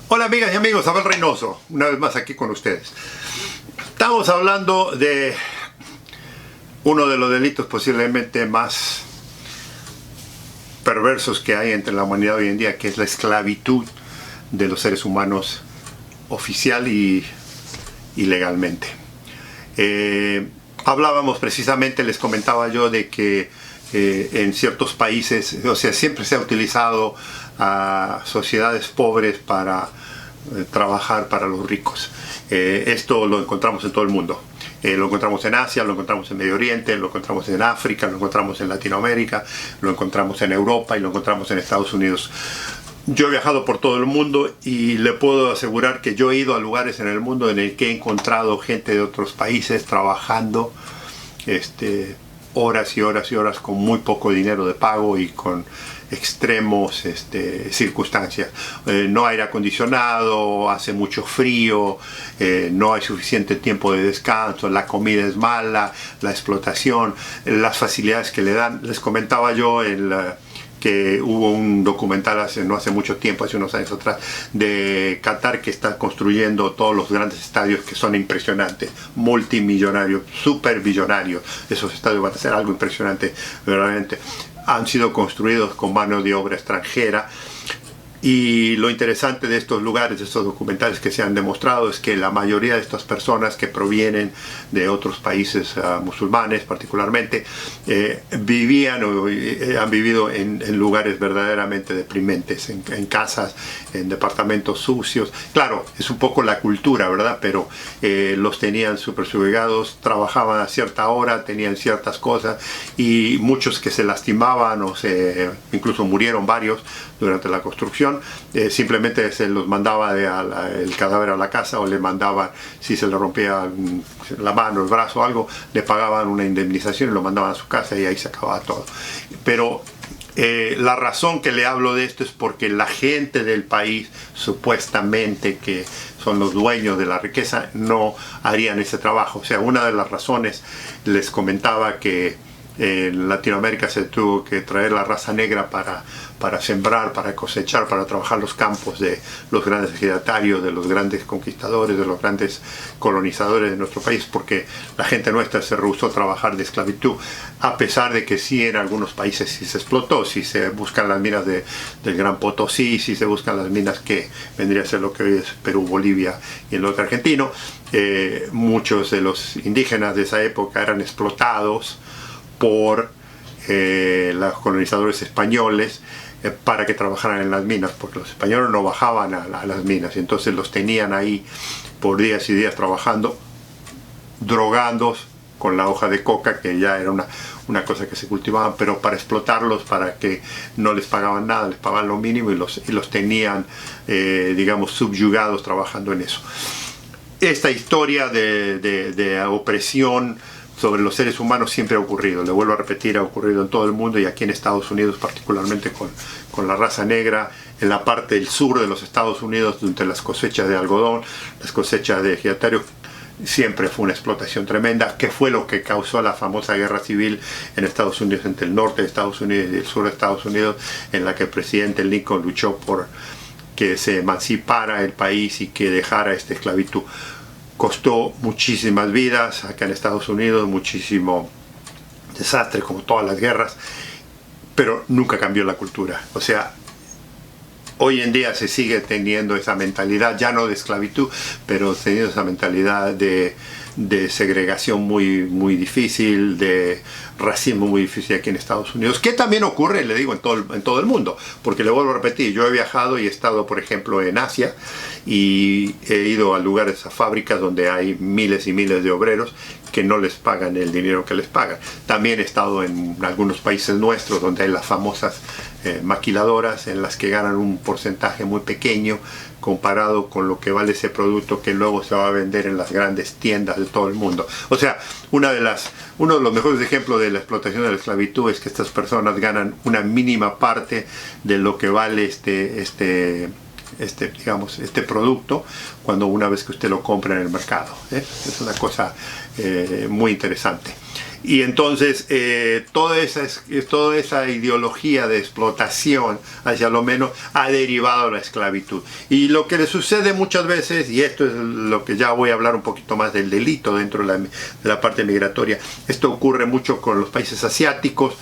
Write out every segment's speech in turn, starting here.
Hola amigas y amigos, Abel Reynoso, una vez más aquí con ustedes. Estamos hablando de uno de los delitos posiblemente más perversos que hay entre la humanidad hoy en día, que es la esclavitud de los seres humanos oficial y legalmente. Hablábamos precisamente, les comentaba yo, de que en ciertos países, o sea, siempre se ha utilizado a sociedades pobres para trabajar para los ricos. Esto lo encontramos en todo el mundo. Lo encontramos en Asia, lo encontramos en Medio Oriente, lo encontramos en África, lo encontramos en Latinoamérica, lo encontramos en Europa y lo encontramos en Estados Unidos. Yo he viajado por todo el mundo y le puedo asegurar que yo he ido a lugares en el mundo en el que he encontrado gente de otros países trabajando horas y horas y horas con muy poco dinero de pago y con extremos circunstancias. No hay aire acondicionado, hace mucho frío, no hay suficiente tiempo de descanso, la comida es mala, la explotación, las facilidades que le dan. Les comentaba yo que hubo un documental no hace mucho tiempo, hace unos años atrás, de Qatar, que está construyendo todos los grandes estadios que son impresionantes, multimillonarios, superbillonarios. Esos estadios van a ser algo impresionante, verdaderamente. Han sido construidos con mano de obra extranjera. Y lo interesante de estos lugares, de estos documentales que se han demostrado, es que la mayoría de estas personas que provienen de otros países musulmanes particularmente, vivían o han vivido en lugares verdaderamente deprimentes, en casas, en departamentos sucios. Claro, es un poco la cultura, ¿verdad? Pero los tenían súper subjugados, trabajaban a cierta hora, tenían ciertas cosas, y muchos que se lastimaban o incluso murieron varios durante la construcción, simplemente se los mandaba el cadáver a la casa, o le mandaban, si se le rompía la mano, el brazo o algo, le pagaban una indemnización y lo mandaban a su casa, y ahí se acababa todo. Pero la razón que le hablo de esto es porque la gente del país, supuestamente que son los dueños de la riqueza, no harían ese trabajo. O sea, una de las razones, les comentaba que en Latinoamérica se tuvo que traer la raza negra para sembrar, para cosechar, para trabajar los campos de los grandes ejidatarios, de los grandes conquistadores, de los grandes colonizadores de nuestro país, porque la gente nuestra se rehusó a trabajar de esclavitud, a pesar de que sí en algunos países sí se explotó. Si se buscan las minas del Gran Potosí, si se buscan las minas que vendría a ser lo que hoy es Perú, Bolivia y el norte argentino, muchos de los indígenas de esa época eran explotados por los colonizadores españoles para que trabajaran en las minas, porque los españoles no bajaban a las minas, y entonces los tenían ahí por días y días trabajando, drogándolos con la hoja de coca, que ya era una cosa que se cultivaban, pero para explotarlos, para que no les pagaban nada, les pagaban lo mínimo, y los tenían, digamos, subyugados trabajando en eso. Esta historia de opresión sobre los seres humanos siempre ha ocurrido, le vuelvo a repetir, ha ocurrido en todo el mundo, y aquí en Estados Unidos particularmente con la raza negra, en la parte del sur de los Estados Unidos, donde las cosechas de algodón, las cosechas de ejidatario, siempre fue una explotación tremenda, que fue lo que causó la famosa guerra civil en Estados Unidos, entre el norte de Estados Unidos y el sur de Estados Unidos, en la que el presidente Lincoln luchó por que se emancipara el país y que dejara esta esclavitud. Costó muchísimas vidas acá en Estados Unidos, muchísimo desastre, como todas las guerras, pero nunca cambió la cultura. O sea, hoy en día se sigue teniendo esa mentalidad, ya no de esclavitud, pero teniendo esa mentalidad de segregación muy difícil, de racismo muy difícil aquí en Estados Unidos, que también ocurre, le digo, en todo el mundo, porque le vuelvo a repetir, yo he viajado y he estado, por ejemplo, en Asia, y he ido a lugares, a fábricas donde hay miles y miles de obreros que no les pagan el dinero que les pagan. También he estado en algunos países nuestros donde hay las famosas maquiladoras, en las que ganan un porcentaje muy pequeño comparado con lo que vale ese producto que luego se va a vender en las grandes tiendas de todo el mundo. O sea, uno de los mejores ejemplos de la explotación de la esclavitud es que estas personas ganan una mínima parte de lo que vale digamos, este producto, cuando una vez que usted lo compra en el mercado. Es una cosa muy interesante. Y entonces toda esa ideología de explotación hacia lo menos ha derivado a la esclavitud. Y lo que le sucede muchas veces, y esto es lo que ya voy a hablar un poquito más del delito dentro de la parte migratoria, esto ocurre mucho con los países asiáticos.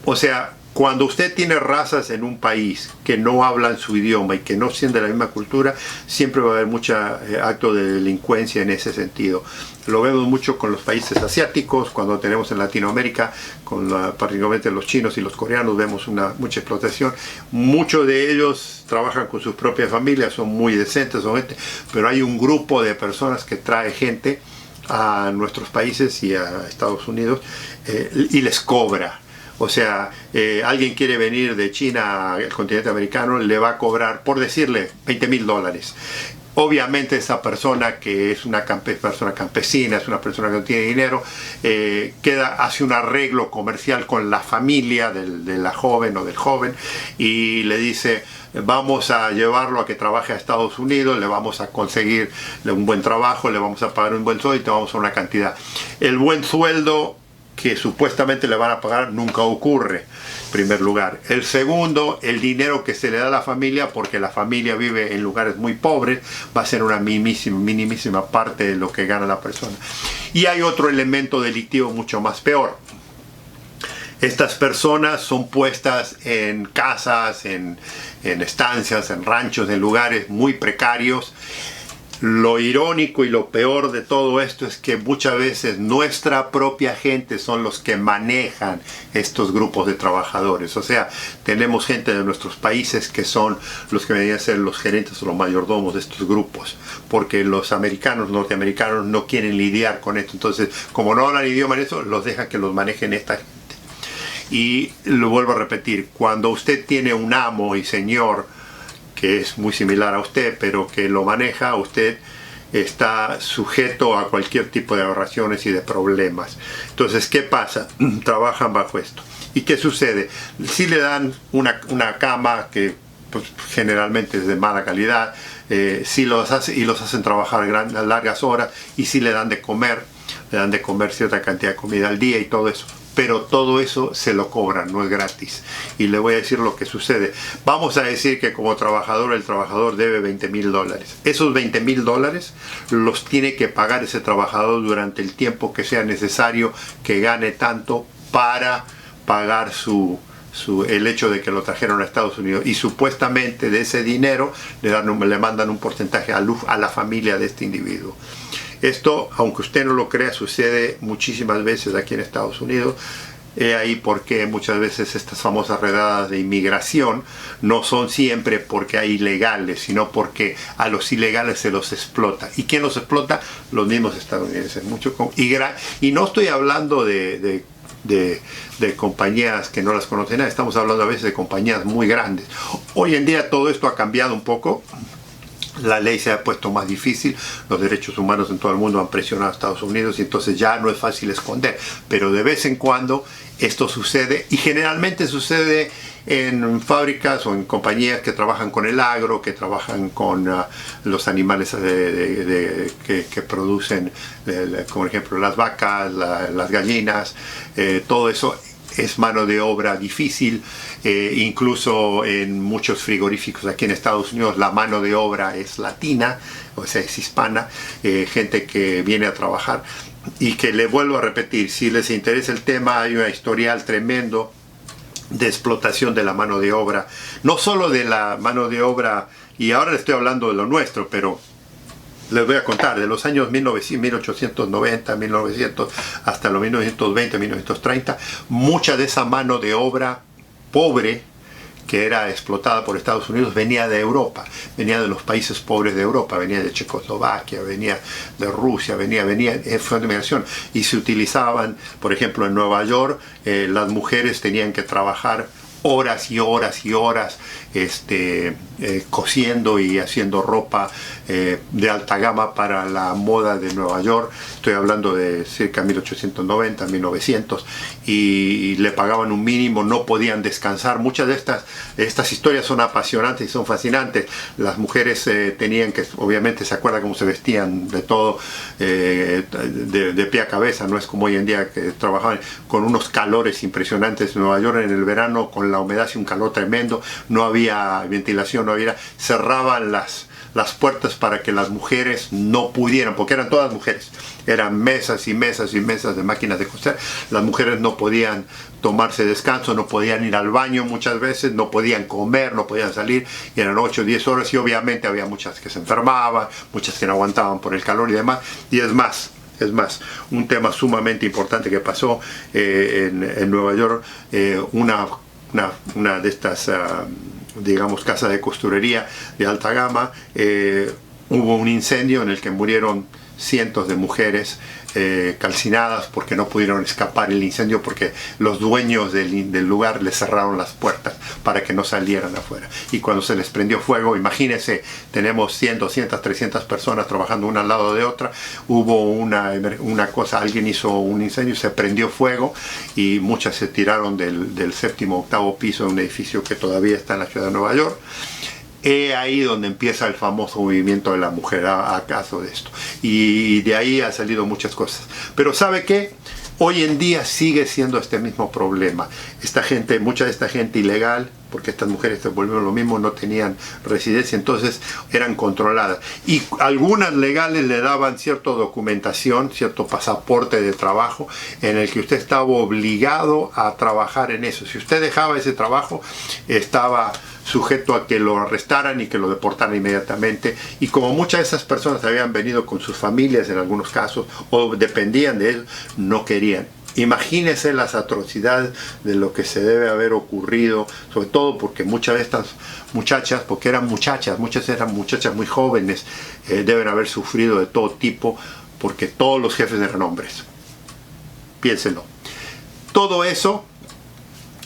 O sea, cuando usted tiene razas en un país que no hablan su idioma y que no son de la misma cultura, siempre va a haber mucho acto de delincuencia en ese sentido. Lo vemos mucho con los países asiáticos, cuando tenemos en Latinoamérica, particularmente los chinos y los coreanos, vemos mucha explotación. Muchos de ellos trabajan con sus propias familias, son muy decentes, pero hay un grupo de personas que trae gente a nuestros países y a Estados Unidos y les cobra. O sea, alguien quiere venir de China al continente americano, le va a cobrar, por decirle, $20,000. Obviamente esa persona que es una persona campesina, es una persona que no tiene dinero, hace un arreglo comercial con la familia de la joven o del joven y le dice: vamos a llevarlo a que trabaje a Estados Unidos, le vamos a conseguir un buen trabajo, le vamos a pagar un buen sueldo y te vamos a dar una cantidad. El buen sueldo que supuestamente le van a pagar nunca ocurre, en primer lugar. El segundo, el dinero que se le da a la familia, porque la familia vive en lugares muy pobres, va a ser una minimísima parte de lo que gana la persona. Y hay otro elemento delictivo mucho más peor. Estas personas son puestas en casas, en estancias, en ranchos, en lugares muy precarios. Lo irónico y lo peor de todo esto es que muchas veces nuestra propia gente son los que manejan estos grupos de trabajadores. O sea, tenemos gente de nuestros países que son los que deberían ser los gerentes o los mayordomos de estos grupos, porque los norteamericanos no quieren lidiar con esto. Entonces, como no hablan idioma en eso, los dejan que los manejen esta gente. Y lo vuelvo a repetir, cuando usted tiene un amo y señor que es muy similar a usted, pero que lo maneja, usted está sujeto a cualquier tipo de aberraciones y de problemas. Entonces, ¿qué pasa? Trabajan bajo esto. ¿Y qué sucede? Si le dan una cama que pues, generalmente es de mala calidad, si los hacen trabajar largas horas, y si le dan de comer cierta cantidad de comida al día y todo eso. Pero todo eso se lo cobran, no es gratis. Y le voy a decir lo que sucede. Vamos a decir que como trabajador, el trabajador debe $20,000. Esos $20,000 los tiene que pagar ese trabajador durante el tiempo que sea necesario que gane tanto para pagar el hecho de que lo trajeron a Estados Unidos. Y supuestamente de ese dinero le mandan un porcentaje a la familia de este individuo. Esto, aunque usted no lo crea, sucede muchísimas veces aquí en Estados Unidos. Ahí porque muchas veces estas famosas redadas de inmigración no son siempre porque hay ilegales, sino porque a los ilegales se los explota. ¿Y quién los explota? Los mismos estadounidenses. Y no estoy hablando de compañías que no las conocen, estamos hablando a veces de compañías muy grandes. Hoy en día todo esto ha cambiado un poco. La ley se ha puesto más difícil, los derechos humanos en todo el mundo han presionado a Estados Unidos y entonces ya no es fácil esconder, pero de vez en cuando esto sucede y generalmente sucede en fábricas o en compañías que trabajan con el agro, que trabajan con los animales que producen, como por ejemplo las vacas, las gallinas, todo eso. Es mano de obra difícil, incluso en muchos frigoríficos aquí en Estados Unidos la mano de obra es latina, o sea, es hispana, gente que viene a trabajar y que le vuelvo a repetir, si les interesa el tema, hay un historial tremendo de explotación de la mano de obra, no solo de la mano de obra, y ahora le estoy hablando de lo nuestro, pero les voy a contar, de los años 1890, 1900, hasta los 1920, 1930, mucha de esa mano de obra pobre que era explotada por Estados Unidos venía de Europa, venía de los países pobres de Europa, venía de Checoslovaquia, venía de Rusia, venía fue de migración. Y se utilizaban, por ejemplo, en Nueva York, las mujeres tenían que trabajar horas y horas y horas cosiendo y haciendo ropa de alta gama para la moda de Nueva York. Estoy hablando de cerca de 1890, 1900, y le pagaban un mínimo, no podían descansar. Muchas de estas historias son apasionantes y son fascinantes. Las mujeres tenían que, obviamente se acuerda cómo se vestían de todo, de pie a cabeza, no es como hoy en día que trabajaban con unos calores impresionantes en Nueva York en el verano, con la humedad y un calor tremendo, no había ventilación, no había, cerraban las puertas para que las mujeres no pudieran, porque eran todas mujeres, eran mesas y mesas y mesas de máquinas de coser. Las mujeres no podían tomarse descanso, no podían ir al baño muchas veces, no podían comer, no podían salir, y eran 8 o 10 horas, y obviamente había muchas que se enfermaban, muchas que no aguantaban por el calor y demás. Y es más, un tema sumamente importante que pasó en Nueva York, una de estas digamos casas de costurería de alta gama, hubo un incendio en el que murieron cientos de mujeres calcinadas porque no pudieron escapar el incendio, porque los dueños del lugar les cerraron las puertas para que no salieran afuera. Y cuando se les prendió fuego, imagínense, tenemos 100, 200, 300 personas trabajando una al lado de otra, hubo una cosa, alguien hizo un incendio, se prendió fuego y muchas se tiraron del séptimo, octavo piso de un edificio que todavía está en la ciudad de Nueva York. Es ahí donde empieza el famoso movimiento de la mujer a caso de esto, y de ahí han salido muchas cosas. Pero ¿sabe qué? Hoy en día sigue siendo este mismo problema. Mucha de esta gente ilegal, porque estas mujeres se volvieron lo mismo, no tenían residencia, entonces eran controladas. Y algunas legales le daban cierta documentación, cierto pasaporte de trabajo, en el que usted estaba obligado a trabajar en eso. Si usted dejaba ese trabajo, estaba sujeto a que lo arrestaran y que lo deportaran inmediatamente. Y como muchas de esas personas habían venido con sus familias en algunos casos, o dependían de él, no querían. Imagínense las atrocidades de lo que se debe haber ocurrido, sobre todo porque muchas de estas muchachas, porque eran muchachas, muchas eran muchachas muy jóvenes, deben haber sufrido de todo tipo, porque todos los jefes eran hombres. Piénsenlo. Todo eso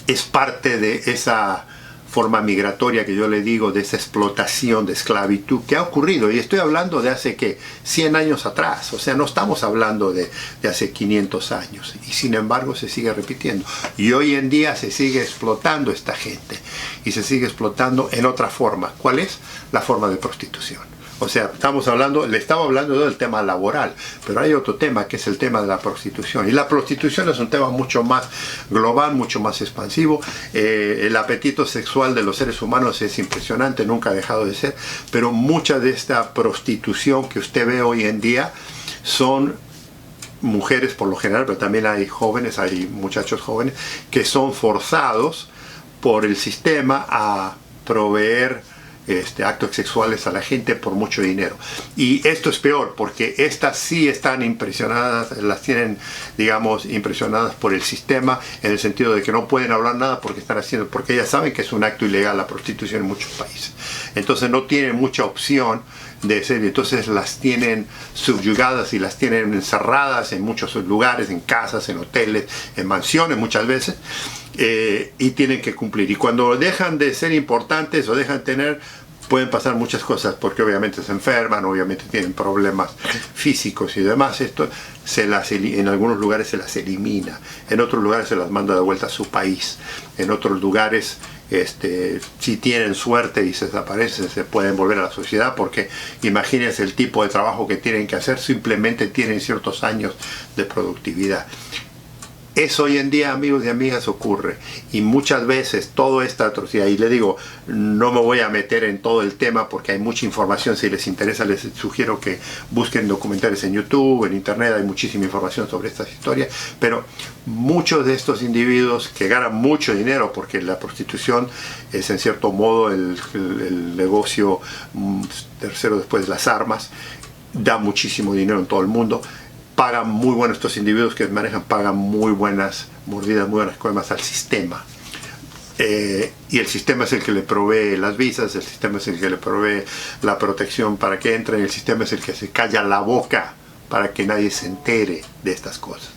es parte de esa forma migratoria que yo le digo, de esa explotación, de esclavitud que ha ocurrido. Y estoy hablando de hace, ¿qué? 100 años atrás. O sea, no estamos hablando de hace 500 años. Y sin embargo se sigue repitiendo. Y hoy en día se sigue explotando esta gente. Y se sigue explotando en otra forma. ¿Cuál es? La forma de prostitución. O sea, le estaba hablando del tema laboral, pero hay otro tema que es el tema de la prostitución. Y la prostitución es un tema mucho más global, mucho más expansivo. El apetito sexual de los seres humanos es impresionante, nunca ha dejado de ser, pero mucha de esta prostitución que usted ve hoy en día son mujeres por lo general, pero también hay jóvenes, hay muchachos jóvenes que son forzados por el sistema a proveer actos sexuales a la gente por mucho dinero. Y esto es peor, porque estas sí están impresionadas, las tienen, digamos, impresionadas por el sistema, en el sentido de que no pueden hablar nada porque ellas saben que es un acto ilegal la prostitución en muchos países. Entonces no tienen mucha opción de ser, entonces las tienen subyugadas y las tienen encerradas en muchos lugares, en casas, en hoteles, en mansiones muchas veces. Y tienen que cumplir, y cuando dejan de ser importantes o dejan de tener, pueden pasar muchas cosas, porque obviamente se enferman, obviamente tienen problemas físicos y demás. Esto en algunos lugares se las elimina, en otros lugares se las manda de vuelta a su país, en otros lugares si tienen suerte y se desaparecen, se pueden volver a la sociedad, porque imagínense el tipo de trabajo que tienen que hacer, simplemente tienen ciertos años de productividad. Eso hoy en día, amigos y amigas, ocurre, y muchas veces toda esta atrocidad, y le digo, no me voy a meter en todo el tema porque hay mucha información. Si les interesa, les sugiero que busquen documentales en YouTube, en internet, hay muchísima información sobre estas historias. Pero muchos de estos individuos que ganan mucho dinero, porque la prostitución es en cierto modo el negocio tercero después de las armas, da muchísimo dinero en todo el mundo. Pagan muy buenos estos individuos que manejan, pagan muy buenas mordidas, muy buenas coimas al sistema. Y el sistema es el que le provee las visas, el sistema es el que le provee la protección para que entren, el sistema es el que se calla la boca para que nadie se entere de estas cosas.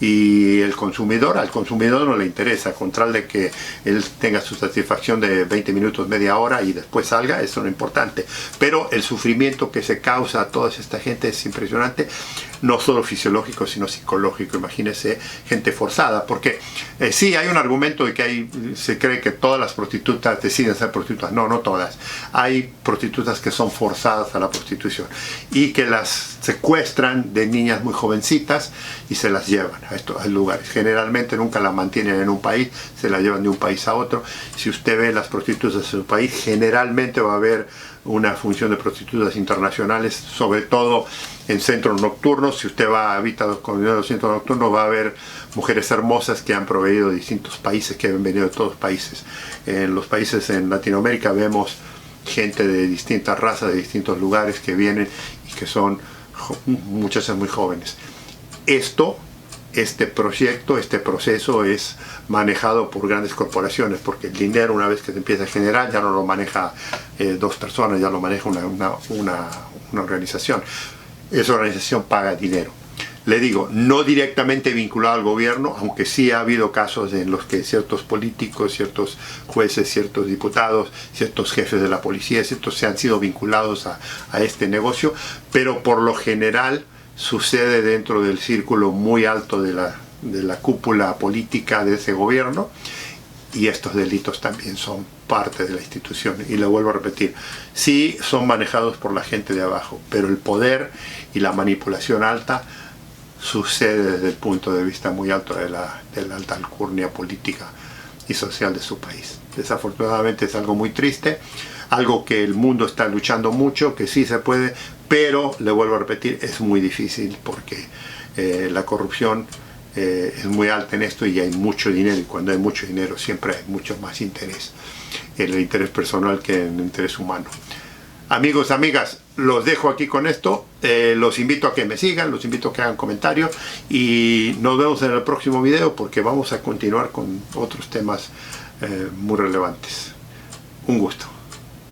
Y el consumidor, al consumidor no le interesa, con tal de que él tenga su satisfacción de 20 minutos, media hora y después salga, eso no es importante. Pero el sufrimiento que se causa a toda esta gente es impresionante, no solo fisiológico, sino psicológico. Imagínese gente forzada, porque sí, hay un argumento de que se cree que todas las prostitutas deciden ser prostitutas. No, no todas. Hay prostitutas que son forzadas a la prostitución y que las secuestran de niñas muy jovencitas y se las llevan a estos lugares. Generalmente nunca las mantienen en un país, se las llevan de un país a otro. Si usted ve las prostitutas en su país, generalmente va a haber una función de prostitutas internacionales, sobre todo en centros nocturnos. Si usted habita con los centros nocturnos, va a ver mujeres hermosas que han proveído de distintos países, que han venido de todos los países. En los países en Latinoamérica vemos gente de distintas razas, de distintos lugares que vienen y que son muchachas muy jóvenes. Este proyecto, este proceso es manejado por grandes corporaciones, porque el dinero, una vez que se empieza a generar, ya no lo maneja dos personas, ya lo maneja una organización. Esa organización paga dinero. Le digo, no directamente vinculado al gobierno, aunque sí ha habido casos en los que ciertos políticos, ciertos jueces, ciertos diputados, ciertos jefes de la policía, ciertos se han sido vinculados a este negocio, pero por lo general sucede dentro del círculo muy alto de la cúpula política de ese gobierno, y estos delitos también son parte de la institución. Y lo vuelvo a repetir, sí son manejados por la gente de abajo, pero el poder y la manipulación alta sucede desde el punto de vista muy alto de la alta alcurnia política y social de su país. Desafortunadamente es algo muy triste, algo que el mundo está luchando mucho, que sí se puede, pero le vuelvo a repetir, es muy difícil porque la corrupción es muy alta en esto y hay mucho dinero, y cuando hay mucho dinero siempre hay mucho más interés, el interés personal que el interés humano. Amigos, amigas, los dejo aquí con esto, los invito a que me sigan, los invito a que hagan comentarios y nos vemos en el próximo video, porque vamos a continuar con otros temas muy relevantes. Un gusto.